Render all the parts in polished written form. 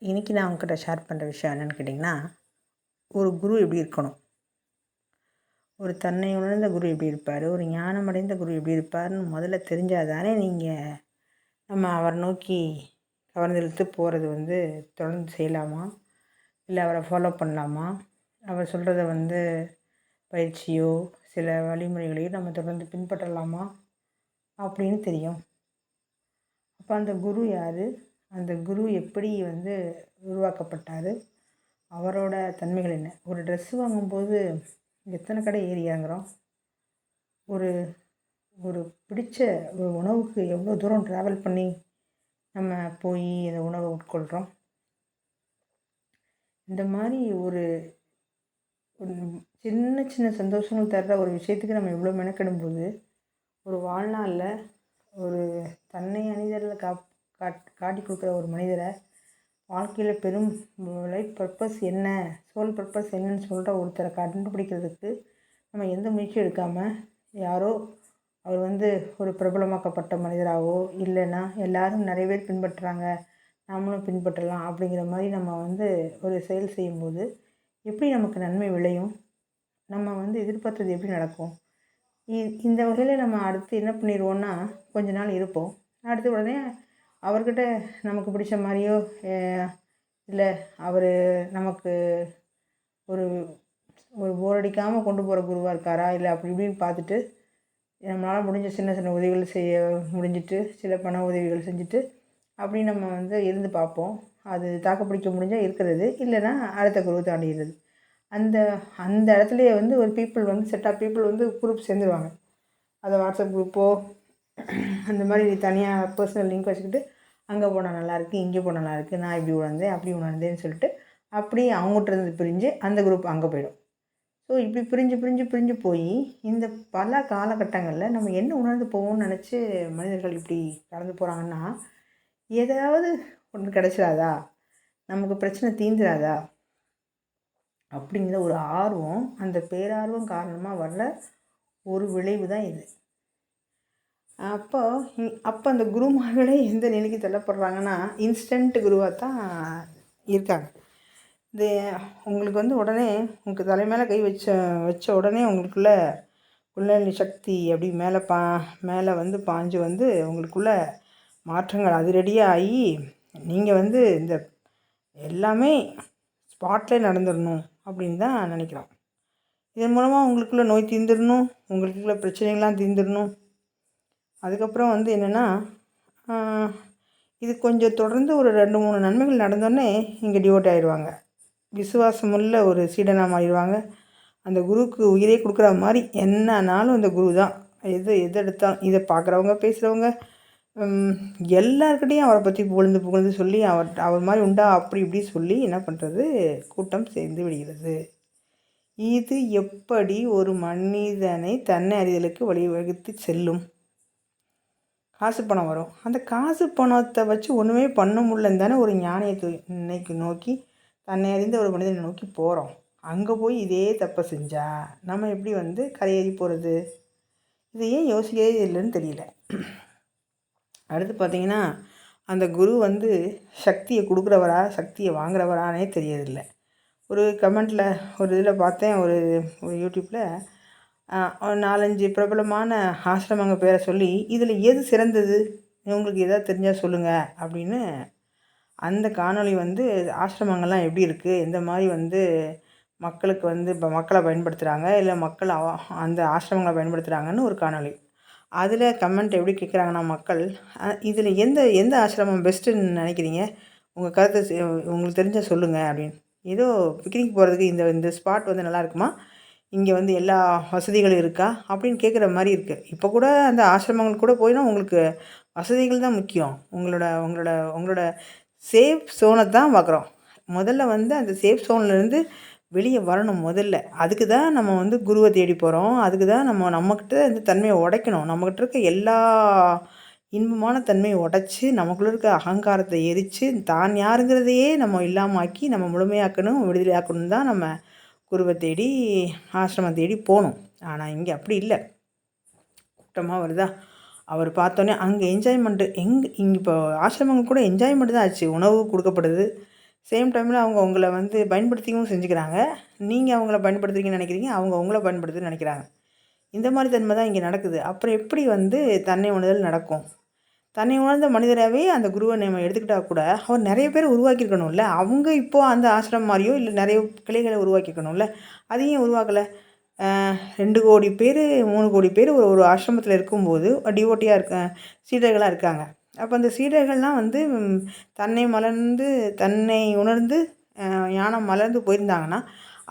இன்றைக்கி நான் உங்ககிட்ட ஷேர் பண்ணுற விஷயம் என்னென்னு கேட்டிங்கன்னா, ஒரு குரு எப்படி இருக்கணும், ஒரு தன்னை உணர்ந்த குரு எப்படி இருப்பார், ஒரு ஞானமடைந்த குரு எப்படி இருப்பார்னு முதல்ல தெரிஞ்சால் தானே நம்ம அவரை நோக்கி கவர்ந்தெழுத்து போகிறது தொடர்ந்து செய்யலாமா, இல்லை அவரை ஃபாலோ பண்ணலாமா, அவர் சொல்கிறத பயிற்சியோ சில வழிமுறைகளையும் நம்ம தொடர்ந்து பின்பற்றலாமா அப்படின்னு தெரியும். அப்போ அந்த குரு யார், அந்த குரு எப்படி உருவாக்கப்பட்டார், அவரோட தன்மைகள் என்ன. ஒரு ட்ரெஸ்ஸு வாங்கும்போது எத்தனை கடை ஏறி இறங்குறோம், ஒரு ஒரு பிடிச்ச ஒரு உணவுக்கு எவ்வளோ தூரம் ட்ராவல் பண்ணி நம்ம போய் அந்த உணவை உட்கொள்கிறோம். இந்த மாதிரி ஒரு சின்ன சின்ன சந்தோஷங்கள் தர்ற ஒரு விஷயத்துக்கு நம்ம இவ்வளோ மெனக்கெடும்போது, ஒரு வாழ்நாளில் ஒரு தன்னை அணிதலில் காட்டி கொடுக்குற ஒரு மனிதரை வாழ்க்கையில் பெரும் லைஃப் பர்பஸ் என்ன, சோல் பர்பஸ் என்னன்னு சொல்கிற ஒருத்தரை கண்டுபிடிக்கிறதுக்கு நம்ம எந்த முயற்சியும் எடுக்காமல், யாரோ அவர் ஒரு பிரபலமாக்கப்பட்ட மனிதராகவோ இல்லைன்னா எல்லாரும் நிறைய பேர் பின்பற்றுறாங்க நாமளும் பின்பற்றலாம் அப்படிங்கிற மாதிரி நம்ம ஒரு செயல் செய்யும்போது எப்படி நமக்கு நன்மை விளையும், நம்ம எதிர்பார்த்தது எப்படி நடக்கும். இந்த வகையில் நம்ம அடுத்து என்ன பண்ணிடுவோன்னா, கொஞ்ச நாள் இருப்போம், அடுத்து உடனே அவர்கிட்ட நமக்கு பிடிச்ச மாதிரியோ இல்லை அவர் நமக்கு ஒரு ஒரு போர் அடிக்காமல் கொண்டு போகிற குருவாக இருக்காரா, இல்லை அப்படி இப்படின்னு பார்த்துட்டு நம்மளால் முடிஞ்ச சின்ன சின்ன உதவிகள் செய்ய முடிஞ்சிட்டு, சில பண உதவிகள் செஞ்சுட்டு அப்படி நம்ம இருந்து பார்ப்போம். அது தாக்குப்பிடிக்க முடிஞ்சால் இருக்கிறது, இல்லைன்னா அடுத்த குருவை தாண்டிடுறது. அந்த அந்த இடத்துலையே ஒரு people set of people group சேர்ந்துருவாங்க. அதை வாட்ஸ்அப் குரூப்போ அந்த மாதிரி தனியாக பர்சனல் லிங்க் வச்சுக்கிட்டு அங்கே போனால் நல்லாயிருக்கு, இங்கே போனால் நல்லாயிருக்கு, நான் இப்படி உணர்ந்தேன் அப்படி உணர்ந்தேன்னு சொல்லிட்டு அப்படியே அவங்ககிட்ட பிரிஞ்சு அந்த குரூப் அங்கே போயிடும். ஸோ இப்படி பிரிஞ்சு பிரிஞ்சு பிரிஞ்சு போய் இந்த பல காலகட்டங்களில் நம்ம என்ன உணர்ந்து போவோம்னு நினச்சி மனிதர்கள் இப்படி கடந்து போகிறாங்கன்னா, ஏதாவது ஒன்று கிடச்சிடாதா, நமக்கு பிரச்சனை தீந்துடாதா அப்படிங்கிற ஒரு ஆர்வம், அந்த பேரார்வம் காரணமாக வர்ற ஒரு விளைவு தான் இது. அப்போ அந்த குருமார்களே எந்த நிலைக்கு தள்ளப்படுறாங்கன்னா, இன்ஸ்டன்ட் குருவாக தான் இருக்காங்க. இது உங்களுக்கு உடனே உங்களுக்கு தலை மேலே கை வச்ச உடனே உங்களுக்குள்ள குண்டலினி சக்தி அப்படி மேலே பாஞ்சு உங்களுக்குள்ள மாற்றங்கள் அதிரடியாக ஆகி நீங்கள் இந்த எல்லாமே ஸ்பாட்லேயே நடந்துடணும் அப்படின்னு தான் நினைக்கிறோம். இதன் மூலமாக உங்களுக்குள்ள நோய் தீர்ந்துடணும், உங்களுக்குள்ள பிரச்சனைகள்லாம் தீர்ந்துடணும். அதுக்கப்புறம் என்னென்னா, இது கொஞ்சம் தொடர்ந்து ஒரு 2-3 நன்மைகள் நடந்தோடனே இங்கே டிவோட் ஆகிடுவாங்க. விசுவாசமுள்ள ஒரு சீடனாக மாறிடுவாங்க. அந்த குருவுக்கு உயிரே கொடுக்குற மாதிரி என்னன்னாலும் அந்த குரு தான். எது எடுத்தாலும் இதை பார்க்குறவங்க பேசுகிறவங்க எல்லாருக்கிட்டையும் அவரை பற்றி புகழ்ந்து சொல்லி அவர் மாதிரி உண்டா அப்படி இப்படி சொல்லி என்ன பண்ணுறது, கூட்டம் சேர்ந்து விடுகிறது. இது எப்படி ஒரு மனிதனை தன்னை அறிதலுக்கு வழிவகுத்து செல்லும். காசு பணம் வரும், அந்த காசு பணத்தை வச்சு ஒன்றுமே பண்ண முடியலன்னு தானே ஒரு ஞானியத்தை இன்னைக்கு நோக்கி தன்னை அறிந்த ஒரு மனிதனை நோக்கி போகிறோம். அங்கே போய் இதே தப்பை செஞ்சால் நம்ம எப்படி கரையேறி போகிறது. இதை ஏன் யோசிக்கவே இல்லைன்னு தெரியல. அடுத்து பார்த்திங்கன்னா, அந்த குரு சக்தியை கொடுக்குறவரா சக்தியை வாங்குறவரானே தெரியறதில்லை. ஒரு கமெண்ட்டில் ஒரு இதில் பார்த்தேன், ஒரு யூடியூப்பில் 4-5 பிரபலமான ஆசிரமங்க பேரை சொல்லி இதில் எது சிறந்தது, உங்களுக்கு எதாவது தெரிஞ்சால் சொல்லுங்கள் அப்படின்னு. அந்த காணொளி ஆசிரமங்கள்லாம் எப்படி இருக்குது, எந்த மாதிரி மக்களுக்கு இப்போ மக்களை பயன்படுத்துகிறாங்க, இல்லை மக்கள் அந்த ஆசிரமங்களை பயன்படுத்துகிறாங்கன்னு ஒரு காணொளி. அதில் கமெண்ட் எப்படி கேட்குறாங்கன்னா மக்கள், இதில் எந்த ஆசிரமம் பெஸ்ட்டுன்னு நினைக்கிறீங்க, உங்கள் கருத்தை உங்களுக்கு தெரிஞ்சால் சொல்லுங்கள் அப்படின்னு. ஏதோ பிக்னிக் போகிறதுக்கு இந்த ஸ்பாட் நல்லா இருக்குமா, இங்கே எல்லா வசதிகளும் இருக்கா அப்படின்னு கேட்குற மாதிரி இருக்குது. இப்போ கூட அந்த ஆசிரமங்கள் கூட போயினா உங்களுக்கு வசதிகள் தான் முக்கியம். உங்களோட சேஃப் ஜோனை தான் பார்க்குறோம். முதல்ல அந்த சேஃப் ஜோன்லேருந்து வெளியே வரணும். முதல்ல அதுக்கு தான் நம்ம குருவை தேடி போகிறோம். அதுக்கு தான் நம்மக்கிட்ட இந்த தன்மையை உடைக்கணும். நம்மக்கிட்ட இருக்க எல்லா இன்பமான தன்மையை உடைச்சி நமக்குள்ளே இருக்க அகங்காரத்தை எரித்து தான் யாருங்கிறதையே நம்ம இல்லாமல் ஆக்கி நம்ம முழுமையாக்கணும், விடுதலை ஆக்கணும் தான் நம்ம குருவை தேடி ஆசிரமம் தேடி போகணும். ஆனால் இங்கே அப்படி இல்லை. கூட்டமாக வருதா, அவர் பார்த்தோன்னே அங்கே என்ஜாய்மெண்ட்டு இங்கே இப்போ ஆசிரமங்கள் கூட என்ஜாய்மெண்ட்டு தான் ஆச்சு. உணவு கொடுக்கப்படுது, சேம் டைமில் அவங்க உங்களை வந்து பயன்படுத்திக்கவும் செஞ்சுக்கிறாங்க. நீங்கள் அவங்கள பயன்படுத்துறீங்கன்னு நினைக்கிறீங்க, அவங்க உங்களை பயன்படுத்துன்னு நினைக்கிறாங்க. இந்த மாதிரி தன்மை தான் இங்கே நடக்குது. அப்புறம் எப்படி வந்து தன்னை உணர்தல் நடக்கும்? தன்னை உணர்ந்த மனிதராகவே அந்த குருவை நம்ம எடுத்துக்கிட்டால் கூட அவர் நிறைய பேர் உருவாக்கியிருக்கணும்ல. அவங்க இப்போது அந்த ஆசிரமம் மாதிரியோ இல்லை நிறைய கிளைகளை உருவாக்கியிருக்கணும்ல. அதையும் உருவாக்கலை. 2,00,00,000 பேர் 3,00,00,000 பேர் ஒரு ஒரு ஆசிரமத்தில் இருக்கும்போது டிவோட்டியாக சீடர்களாக இருக்காங்க. அப்போ அந்த சீடர்கள்லாம் வந்து தன்னை மலர்ந்து தன்னை உணர்ந்து ஞானம் மலர்ந்து போயிருந்தாங்கன்னா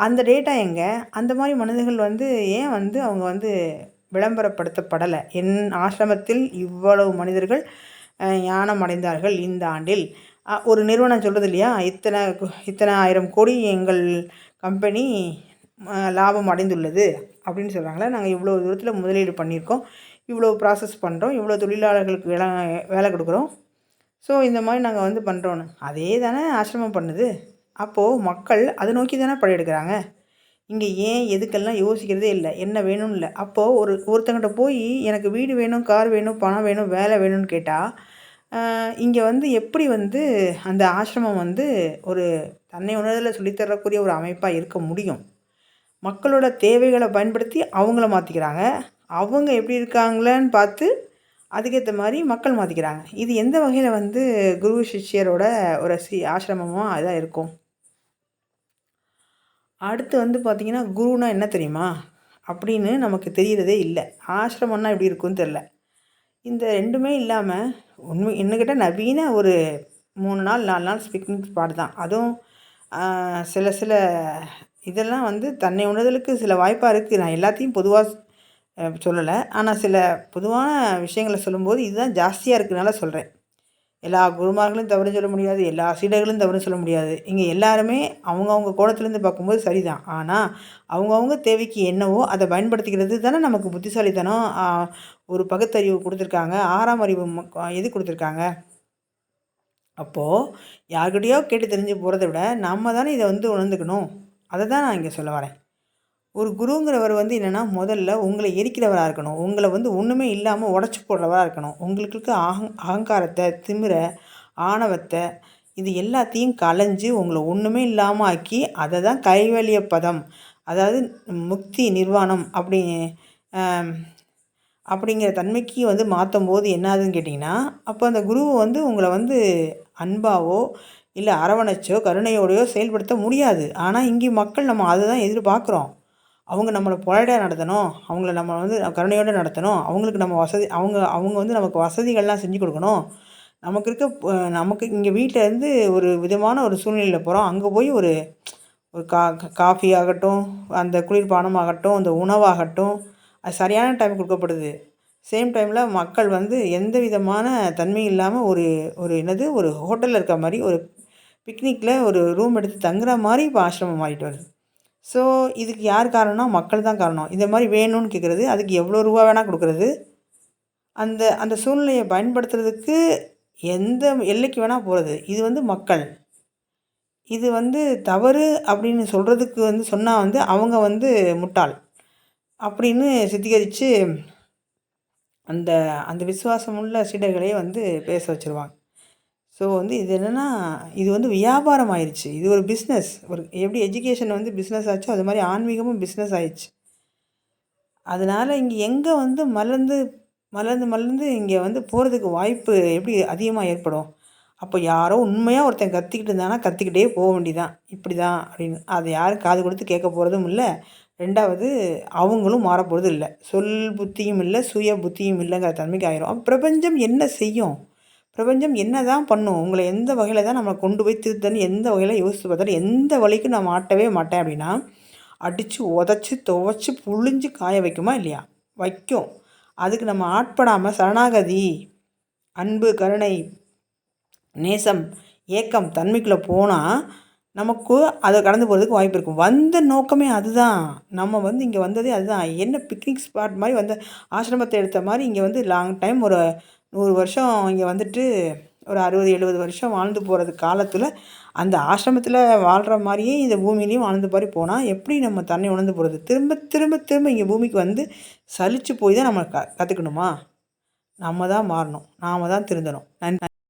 அந்த டேட்டா எங்கே? அந்த மாதிரி மனிதர்கள் வந்து ஏன் வந்து அவங்க வந்து விளம்பரப்படுத்தப்படலை? என் ஆசிரமத்தில் இவ்வளவு மனிதர்கள் ஞானம் அடைந்தார்கள் இந்த ஆண்டில். ஒரு நிறுவனம் சொல்கிறது இல்லையா, இத்தனை இத்தனை 1000 கோடி எங்கள் கம்பெனி லாபம் அடைந்துள்ளது அப்படின்னு சொல்கிறாங்களே. நாங்கள் இவ்வளோ தூரத்தில் முதலீடு பண்ணியிருக்கோம், இவ்வளோ ப்ராசஸ் பண்ணுறோம், இவ்வளோ தொழிலாளர்களுக்கு வேலை கொடுக்குறோம், ஸோ இந்த மாதிரி நாங்கள் வந்து பண்ணுறோன்னு. அதே தானே ஆசிரமம் பண்ணுது. அப்போது மக்கள் அதை நோக்கி தானே படையெடுக்கிறாங்க. இங்கே ஏன் எதுக்கெல்லாம் யோசிக்கிறதே இல்லை, என்ன வேணும்னு இல்லை. அப்போது ஒருத்தங்கிட்ட போய் எனக்கு வீடு வேணும், கார் வேணும், பணம் வேணும், வேலை வேணும்னு கேட்டால் இங்கே வந்து எப்படி வந்து அந்த ஆசிரமம் வந்து ஒரு தன்னை உணர்தலை சொல்லித்தரக்கூடிய ஒரு அமைப்பாக இருக்க முடியும்? மக்களோட தேவைகளை பயன்படுத்தி அவங்கள மாற்றிக்கிறாங்க. அவங்க எப்படி இருக்காங்களேன்னு பார்த்து அதுக்கேற்ற மாதிரி மக்கள் மாற்றிக்கிறாங்க. இது எந்த வகையில் வந்து குரு சிஷ்யரோட ஒரு ஆசிரமமாக அதான் இருக்கும்? அடுத்து வந்து பார்த்திங்கன்னா, குருனா என்ன தெரியுமா அப்படின்னு நமக்கு தெரியறதே இல்லை. ஆசிரமம்னா எப்படி இருக்குன்னு தெரில. இந்த ரெண்டுமே இல்லாமல் இன்னும் கேட்டால் நவீன ஒரு 3 நாள் 4 நாள் பிக்னிக் ஸ்பாட் தான். அதுவும் சில சில இதெல்லாம் வந்து தன்னை உணர்தலுக்கு சில வாய்ப்பாக இருக்குது. நான் எல்லாத்தையும் பொதுவாக சொல்லலை, ஆனால் சில பொதுவான விஷயங்களை சொல்லும்போது இதுதான் ஜாஸ்தியாக இருக்கிறதுனால சொல்கிறேன். எல்லா குருமார்களும் தவறுன்னு சொல்ல முடியாது, எல்லா சீடர்களும் தவறுன்னு சொல்ல முடியாது. இங்கே எல்லாருமே அவங்கவுங்க கோணத்துலேருந்து பார்க்கும்போது சரிதான். ஆனால் அவங்கவுங்க தேவைக்கு என்னவோ அதை பயன்படுத்திக்கிறது தானே நமக்கு புத்திசாலித்தனம். ஒரு பகுத்தறிவு கொடுத்துருக்காங்க, 6ஆம் அறிவு இது கொடுத்துருக்காங்க. அப்போது யார்கிட்டையோ கேட்டு தெரிஞ்சு போகிறத விட நம்ம தானே இதை வந்து உணர்ந்துக்கணும். அதை தான் நான் இங்கே சொல்ல வரேன். ஒரு குருங்கிறவர் வந்து என்னென்னா, முதல்ல உங்களை எரிக்கிறவராக இருக்கணும். உங்களை வந்து ஒன்றுமே இல்லாமல் உடச்சி போடுறவராக இருக்கணும். உங்களுக்கு இருக்க அகங்காரத்தை, திமிரை, ஆணவத்தை இது எல்லாத்தையும் களைஞ்சு உங்களை ஒன்றுமே இல்லாமல் ஆக்கி அதை தான் கைவல்ய பதம், அதாவது முக்தி நிர்வாணம் அப்படிங்கிற தன்மைக்கு வந்து மாற்றும் போது என்னாதுன்னு கேட்டிங்கன்னா, அப்போ அந்த குருவை வந்து உங்களை வந்து அன்பாவோ இல்லை அரவணைச்சோ கருணையோடையோ செயல்படுத்த முடியாது. ஆனால் இங்கே மக்கள் நம்ம அதை தான் எதிர்பார்க்குறோம். அவங்க நம்மளை பொலைட்டாக நடத்தணும், அவங்கள நம்ம வந்து கருணையோடு நடத்தணும், அவங்களுக்கு நம்ம வசதி அவங்க வந்து நமக்கு வசதிகள்லாம் செஞ்சு கொடுக்கணும். நமக்கு இங்கே வீட்டிலேருந்து ஒரு விதமான ஒரு சூழ்நிலையில் போகிறோம், அங்கே போய் ஒரு ஒரு காஃபி ஆகட்டும், அந்த குளிர்பானம் ஆகட்டும், அந்த உணவாகட்டும், அது சரியான டைம் கொடுக்கப்படுது. சேம் டைமில் மக்கள் வந்து எந்த விதமான தன்மை இல்லாமல் ஒரு ஹோட்டலில் இருக்க மாதிரி, ஒரு பிக்னிக்கில் ஒரு ரூம் எடுத்து தங்குற மாதிரி இப்போ ஆசிரமம் மாறிட்டு வருது. ஸோ இதுக்கு யார் காரணம்னா மக்கள் தான் காரணம். இந்த மாதிரி வேணும்னு கேட்குறது, அதுக்கு எவ்வளோ ரூபா வேணால் கொடுக்குறது, அந்த அந்த சூழ்நிலையை பயன்படுத்துறதுக்கு எந்த எல்லைக்கு வேணால் போகிறது. இது வந்து மக்கள். இது வந்து தவறு அப்படின்னு சொல்கிறதுக்கு வந்து சொன்னால் வந்து அவங்க வந்து முட்டாள் அப்படின்னு சித்தரித்து அந்த அந்த விசுவாசமுள்ள சீடர்களே வந்து பேச வச்சுருவாங்க. ஸோ வந்து இது என்னென்னா, இது வந்து வியாபாரம் ஆயிடுச்சு. இது ஒரு பிஸ்னஸ். எப்படி எஜுகேஷன் வந்து பிஸ்னஸ் ஆச்சோ அது மாதிரி ஆன்மீகமும் பிஸ்னஸ் ஆயிடுச்சு. அதனால் இங்கே எங்கே வந்து மலர்ந்து இங்கே வந்து போகிறதுக்கு வாய்ப்பு எப்படி அதிகமாக ஏற்படும்? அப்போ யாரோ உண்மையாக ஒருத்தன் கத்திக்கிட்டு இருந்தானா கத்திக்கிட்டே போக வேண்டியதான், இப்படி தான் அப்படின்னு. அதை யாரும் காது கொடுத்து கேட்க போகிறதும் இல்லை. 2வது அவங்களும் மாறப்போகிறது இல்லை. சொல் புத்தியும் இல்லை, சுய புத்தியும் இல்லைங்கிற தன்மைக்கு ஆயிரும். பிரபஞ்சம் என்ன செய்யும்? பிரபஞ்சம் என்ன தான் பண்ணும்? உங்களை எந்த வகையில் தான் நம்மளை கொண்டு போய் திருத்தன்னு எந்த வகையில் யோசித்து பார்த்தாலும் எந்த வழிக்கும் நான் மாட்டவே மாட்டேன் அப்படின்னா, அடித்து உதச்சி துவச்சி புழிஞ்சு காய வைக்குமா இல்லையா? வைக்கும். அதுக்கு நம்ம ஆட்படாமல் சரணாகதி, அன்பு, கருணை, நேசம், ஏக்கம் தன்மைக்குள்ளே போனால் நமக்கு அதை கடந்து போகிறதுக்கு வாய்ப்பு இருக்கும். வந்த நோக்கமே அதுதான். நம்ம வந்து இங்கே வந்ததே அதுதான். என்ன பிக்னிக் ஸ்பாட் மாதிரி வந்த ஆசிரமத்தை எடுத்த மாதிரி இங்கே வந்து லாங் டைம் ஒரு 100 வருஷம் இங்கே வந்துட்டு ஒரு 60-70 வருஷம் வாழ்ந்து போகிறது காலத்தில் அந்த ஆசிரமத்தில் வாழ்கிற மாதிரியே இந்த பூமியிலையும் வாழ்ந்த மாதிரி போனால் எப்படி நம்ம தன்னை உணர்ந்து போகிறது? திரும்ப திரும்ப திரும்ப இங்கே பூமிக்கு வந்து சலிச்சு போய் தான் நம்ம கற்றுக்கணுமா? நம்ம தான் மாறணும், நாம் தான் திருந்தணும். நன்றி.